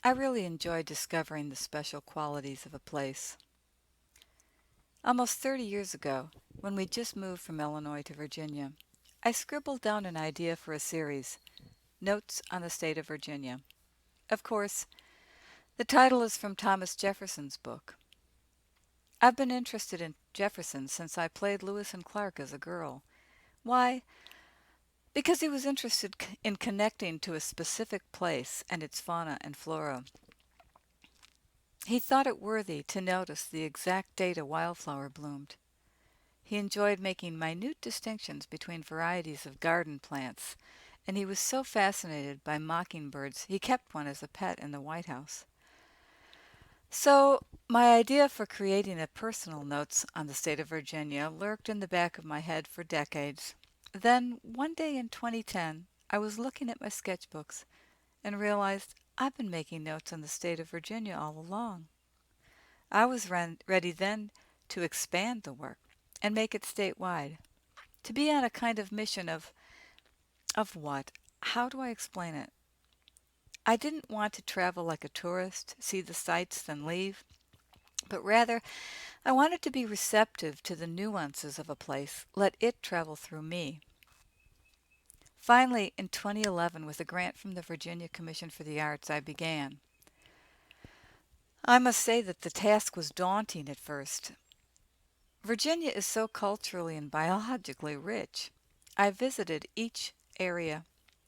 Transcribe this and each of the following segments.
I really enjoy discovering the special qualities of a place. Almost 30 years ago, when we just moved from Illinois to Virginia, I scribbled down an idea for a series, Notes on the State of Virginia. Of course, the title is from Thomas Jefferson's book. I've been interested in Jefferson since I played Lewis and Clark as a girl. Why? Because he was interested in connecting to a specific place and its fauna and flora. He thought it worthy to notice the exact date a wildflower bloomed. He enjoyed making minute distinctions between varieties of garden plants, and he was so fascinated by mockingbirds he kept one as a pet in the White House. So, my idea for creating a personal notes on the state of Virginia lurked in the back of my head for decades. Then, one day in 2010, I was looking at my sketchbooks and realized I've been making notes on the state of Virginia all along. I was ready then to expand the work and make it statewide, to be on a kind of mission of what? How do I explain it? I didn't want to travel like a tourist, see the sights, then leave, but rather I wanted to be receptive to the nuances of a place, let it travel through me. Finally, in 2011, with a grant from the Virginia Commission for the Arts, I began. I must say that the task was daunting at first. Virginia is so culturally and biologically rich. I visited each area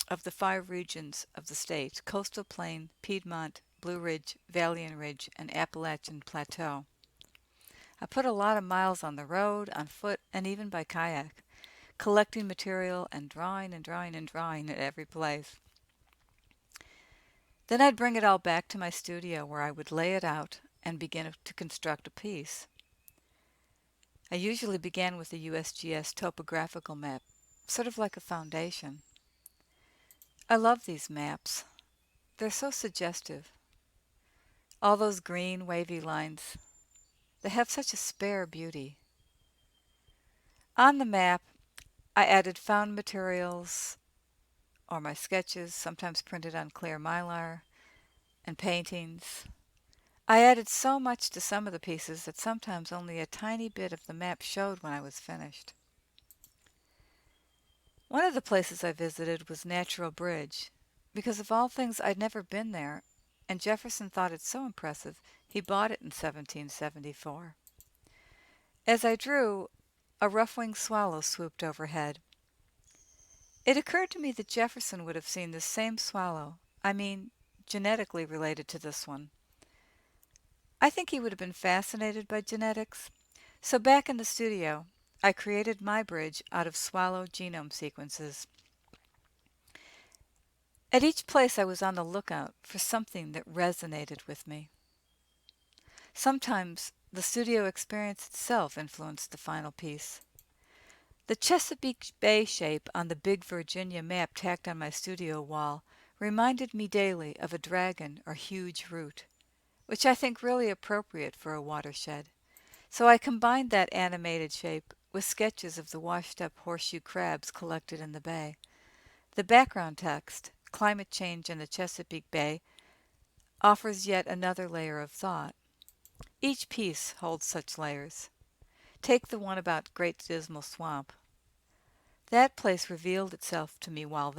of the 5 regions of the state: Coastal Plain, Piedmont, Blue Ridge, Valley and Ridge, and Appalachian Plateau. I put a lot of miles on the road, on foot, and even by kayak, collecting material and drawing and drawing and drawing at every place. Then I'd bring it all back to my studio where I would lay it out and begin to construct a piece. I usually began with a USGS topographical map, sort of like a foundation. I love these maps. They're so suggestive. All those green, wavy lines, they have such a spare beauty. On the map, I added found materials or my sketches, sometimes printed on clear mylar, and paintings. I added so much to some of the pieces that sometimes only a tiny bit of the map showed when I was finished. One of the places I visited was Natural Bridge, because of all things I'd never been there, and Jefferson thought it so impressive he bought it in 1774. As I drew, a rough-winged swallow swooped overhead. It occurred to me that Jefferson would have seen this same swallow, I mean, genetically related to this one. I think he would have been fascinated by genetics. So back in the studio, I created my bridge out of swallow genome sequences. At each place I was on the lookout for something that resonated with me. Sometimes the studio experience itself influenced the final piece. The Chesapeake Bay shape on the big Virginia map tacked on my studio wall reminded me daily of a dragon or huge root, which I think really appropriate for a watershed. So I combined that animated shape with sketches of the washed-up horseshoe crabs collected in the bay. The background text, Climate Change in the Chesapeake Bay, offers yet another layer of thought. Each piece holds such layers. Take the one about Great Dismal Swamp. That place revealed itself to me while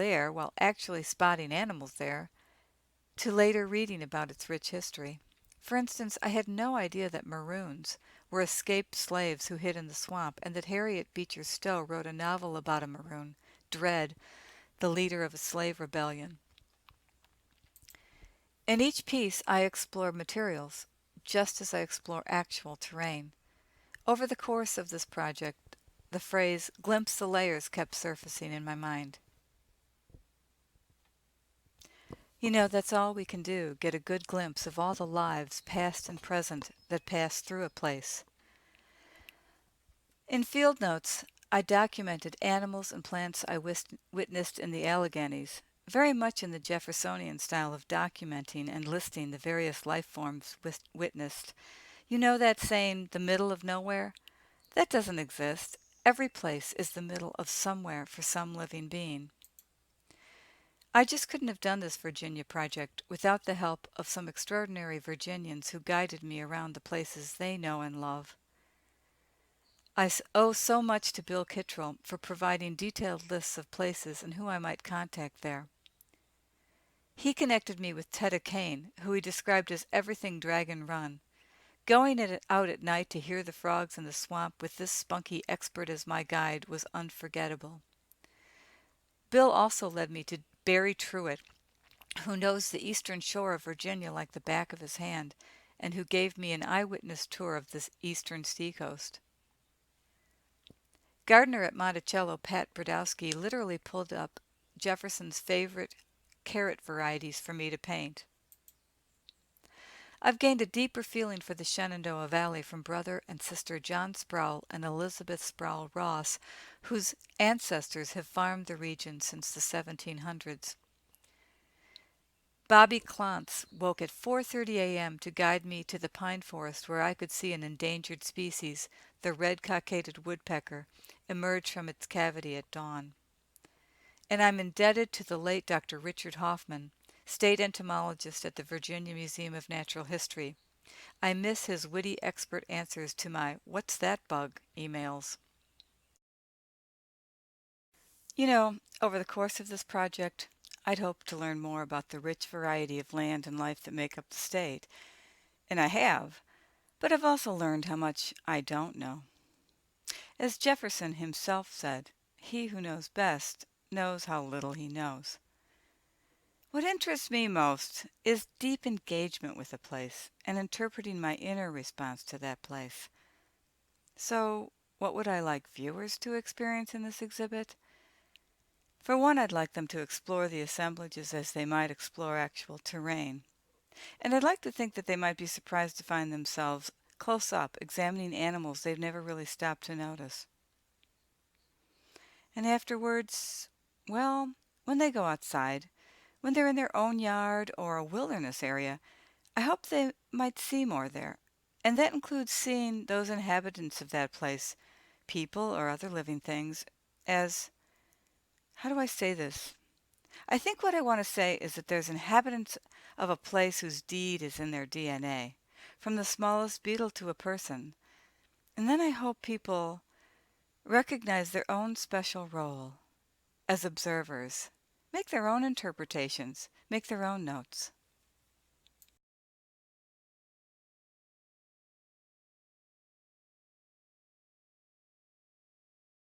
actually spotting animals there, to later reading about its rich history. For instance, I had no idea that Maroons were escaped slaves who hid in the swamp, and that Harriet Beecher Stowe wrote a novel about a Maroon, Dred, the leader of a slave rebellion. In each piece, I explore materials, just as I explore actual terrain. Over the course of this project, the phrase "glimpse the layers" kept surfacing in my mind. That's all we can do, get a good glimpse of all the lives, past and present, that pass through a place. In field notes, I documented animals and plants I witnessed in the Alleghenies, very much in the Jeffersonian style of documenting and listing the various life forms witnessed. You know that saying, the middle of nowhere? That doesn't exist. Every place is the middle of somewhere for some living being. I just couldn't have done this Virginia project without the help of some extraordinary Virginians who guided me around the places they know and love. I owe so much to Bill Kittrell for providing detailed lists of places and who I might contact there. He connected me with Tetta Kane, who he described as everything Dragon Run. Going out at night to hear the frogs in the swamp with this spunky expert as my guide was unforgettable. Bill also led me to Barry Truitt, who knows the eastern shore of Virginia like the back of his hand, and who gave me an eyewitness tour of this eastern seacoast. Gardener at Monticello, Pat Brodowski, literally pulled up Jefferson's favorite carrot varieties for me to paint. I've gained a deeper feeling for the Shenandoah Valley from brother and sister John Sproul and Elizabeth Sproul Ross, whose ancestors have farmed the region since the 1700s. Bobby Clontz woke at 4:30 a.m. to guide me to the pine forest where I could see an endangered species, the red-cockaded woodpecker, emerge from its cavity at dawn. And I'm indebted to the late Dr. Richard Hoffman, state entomologist at the Virginia Museum of Natural History. I miss his witty expert answers to my "What's that bug?" emails. Over the course of this project, I'd hoped to learn more about the rich variety of land and life that make up the state, and I have, but I've also learned how much I don't know. As Jefferson himself said, he who knows best knows how little he knows. What interests me most is deep engagement with a place and interpreting my inner response to that place. So, what would I like viewers to experience in this exhibit? For one, I'd like them to explore the assemblages as they might explore actual terrain. And I'd like to think that they might be surprised to find themselves close up, examining animals they've never really stopped to notice. And afterwards, well, when they go outside, when they're in their own yard or a wilderness area, I hope they might see more there. And that includes seeing those inhabitants of that place, people or other living things, as, how do I say this? I think what I want to say is that there's inhabitants of a place whose deed is in their DNA, from the smallest beetle to a person. And then I hope people recognize their own special role as observers, make their own interpretations, make their own notes.